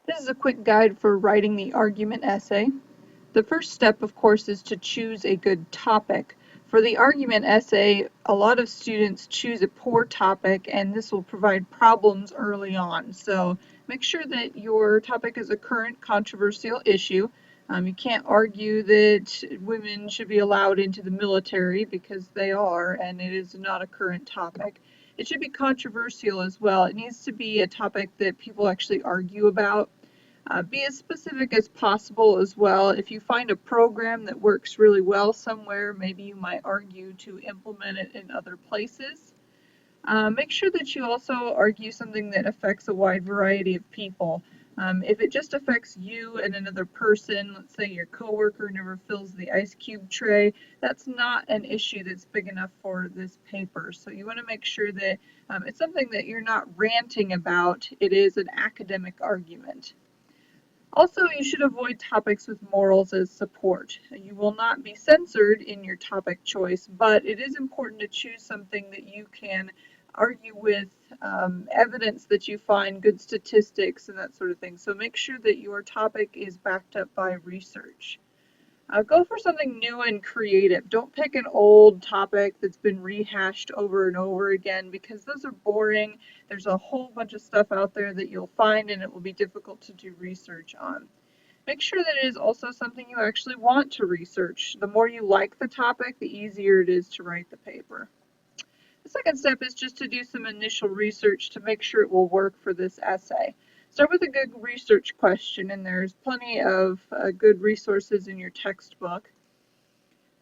This is a quick guide for writing the argument essay. The first step, of course, is to choose a good topic. For the argument essay, a lot of students choose a poor topic, and this will provide problems early on. So make sure that your topic is a current controversial issue. You can't argue that women should be allowed into the military because they are, and it is not a current topic. It should be controversial as well. It needs to be a topic that people actually argue about. Be as specific as possible as well. If you find a program that works really well somewhere, maybe you might argue to implement it in other places. Make sure that you also argue something that affects a wide variety of people. If it just affects you and another person, let's say your coworker never fills the ice cube tray, that's not an issue that's big enough for this paper. So you want to make sure that it's something that you're not ranting about. It is an academic argument. Also, you should avoid topics with morals as support. You will not be censored in your topic choice, but it is important to choose something that you can argue with evidence that you find, good statistics, and that sort of thing. So make sure that your topic is backed up by research. Go for something new and creative. Don't pick an old topic that's been rehashed over and over again because those are boring. There's a whole bunch of stuff out there that you'll find and it will be difficult to do research on. Make sure that it is also something you actually want to research. The more you like the topic, the easier it is to write the paper. The second step is just to do some initial research to make sure it will work for this essay. Start with a good research question, and there's plenty of good resources in your textbook.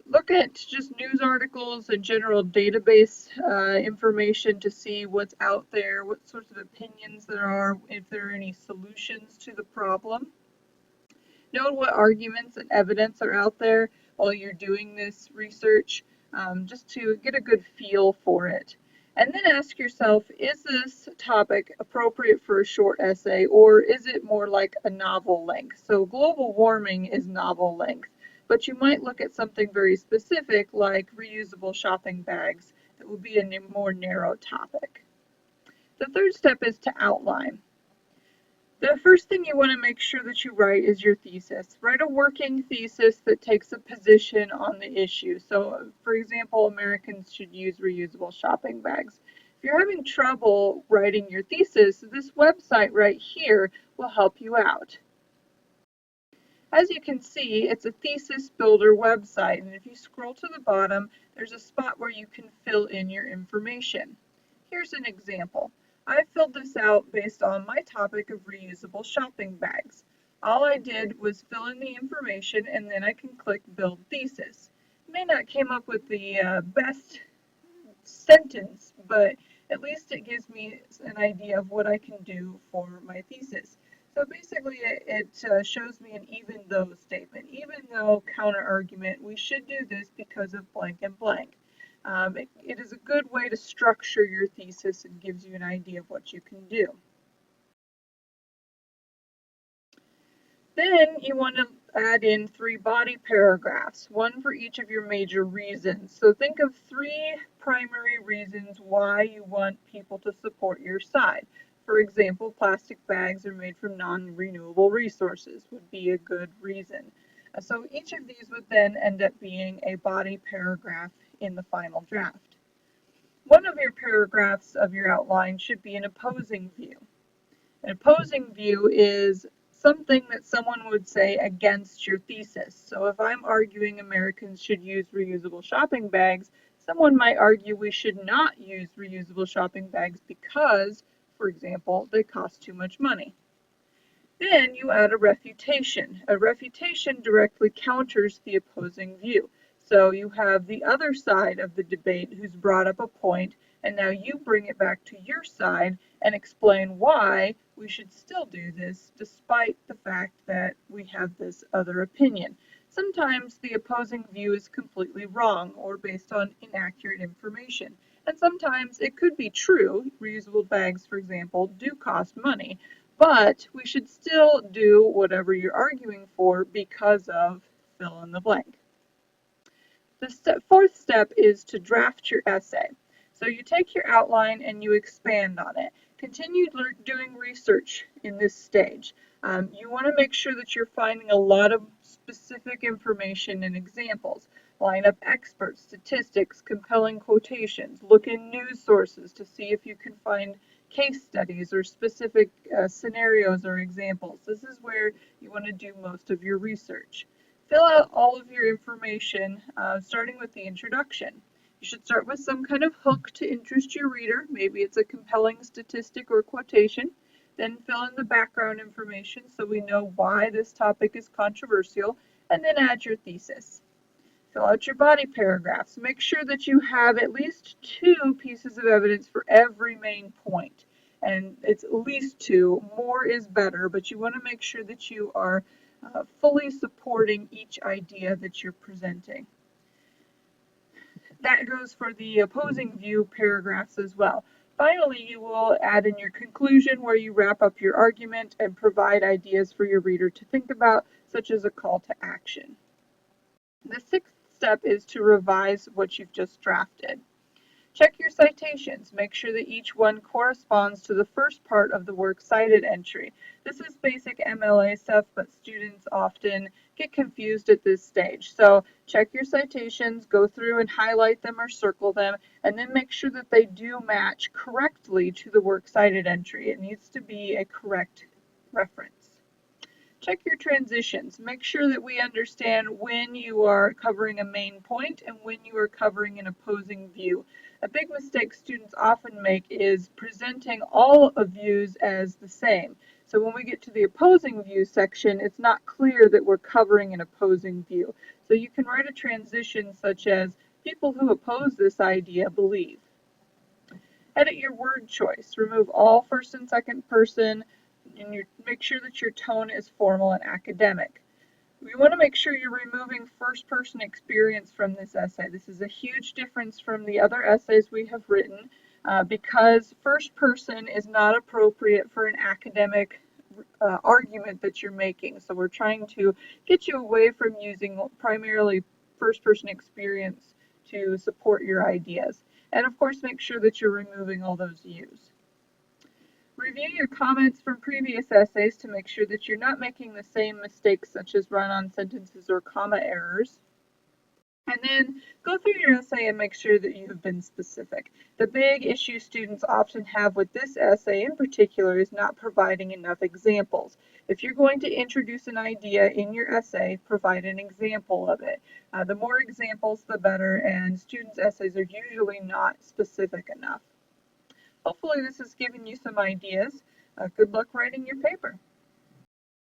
Look at just news articles and general database information to see what's out there, what sorts of opinions there are, if there are any solutions to the problem. Know what arguments and evidence are out there while you're doing this research, just to get a good feel for it. And then ask yourself, is this topic appropriate for a short essay, or is it more like a novel length? So global warming is novel length, but you might look at something very specific like reusable shopping bags that would be a more narrow topic. The third step is to outline. The first thing you want to make sure that you write is your thesis. Write a working thesis that takes a position on the issue. So, for example, Americans should use reusable shopping bags. If you're having trouble writing your thesis, this website right here will help you out. As you can see, it's a thesis builder website, and if you scroll to the bottom, there's a spot where you can fill in your information. Here's an example. I filled this out based on my topic of reusable shopping bags. All I did was fill in the information and then I can click Build Thesis. It may not come up with the best sentence, but at least it gives me an idea of what I can do for my thesis. So basically it shows me an even though statement. Even though counter argument, we should do this because of blank and blank. It is a good way to structure your thesis and gives you an idea of what you can do. Then you want to add in 3 body paragraphs, one for each of your major reasons. So think of 3 primary reasons why you want people to support your side. For example, plastic bags are made from non-renewable resources would be a good reason. So each of these would then end up being a body paragraph in the final draft. One of your paragraphs of your outline should be an opposing view. An opposing view is something that someone would say against your thesis. So if I'm arguing Americans should use reusable shopping bags, someone might argue we should not use reusable shopping bags because, for example, they cost too much money. Then you add a refutation. A refutation directly counters the opposing view. So you have the other side of the debate who's brought up a point, and now you bring it back to your side and explain why we should still do this despite the fact that we have this other opinion. Sometimes the opposing view is completely wrong or based on inaccurate information. And sometimes it could be true. Reusable bags, for example, do cost money, but we should still do whatever you're arguing for because of fill in the blank. The fourth step is to draft your essay. So you take your outline and you expand on it. Continue doing research in this stage. You want to make sure that you're finding a lot of specific information and examples. Line up experts, statistics, compelling quotations. Look in news sources to see if you can find case studies or specific scenarios or examples. This is where you want to do most of your research. Fill out all of your information, starting with the introduction. You should start with some kind of hook to interest your reader. Maybe it's a compelling statistic or quotation. Then fill in the background information so we know why this topic is controversial, and then add your thesis. Fill out your body paragraphs. Make sure that you have at least 2 pieces of evidence for every main point. And it's at least 2. More is better, but you want to make sure that you are fully supporting each idea that you're presenting. That goes for the opposing view paragraphs as well. Finally, you will add in your conclusion where you wrap up your argument and provide ideas for your reader to think about, such as a call to action. The 6th step is to revise what you've just drafted. Check your citations. Make sure that each one corresponds to the first part of the works cited entry. This is basic MLA stuff, but students often get confused at this stage. So check your citations, go through and highlight them or circle them, and then make sure that they do match correctly to the works cited entry. It needs to be a correct reference. Check your transitions. Make sure that we understand when you are covering a main point and when you are covering an opposing view. A big mistake students often make is presenting all of views as the same. So when we get to the opposing view section, it's not clear that we're covering an opposing view. So you can write a transition such as, people who oppose this idea believe. Edit your word choice. Remove all first and second person, and make sure that your tone is formal and academic. We want to make sure you're removing first-person experience from this essay. This is a huge difference from the other essays we have written because first person is not appropriate for an academic argument that you're making. So we're trying to get you away from using primarily first-person experience to support your ideas. And of course, make sure that you're removing all those yous. Review your comments from previous essays to make sure that you're not making the same mistakes such as run-on sentences or comma errors. And then go through your essay and make sure that you have been specific. The big issue students often have with this essay in particular is not providing enough examples. If you're going to introduce an idea in your essay, provide an example of it. The more examples, the better, and students' essays are usually not specific enough. Hopefully this has given you some ideas. Good luck writing your paper.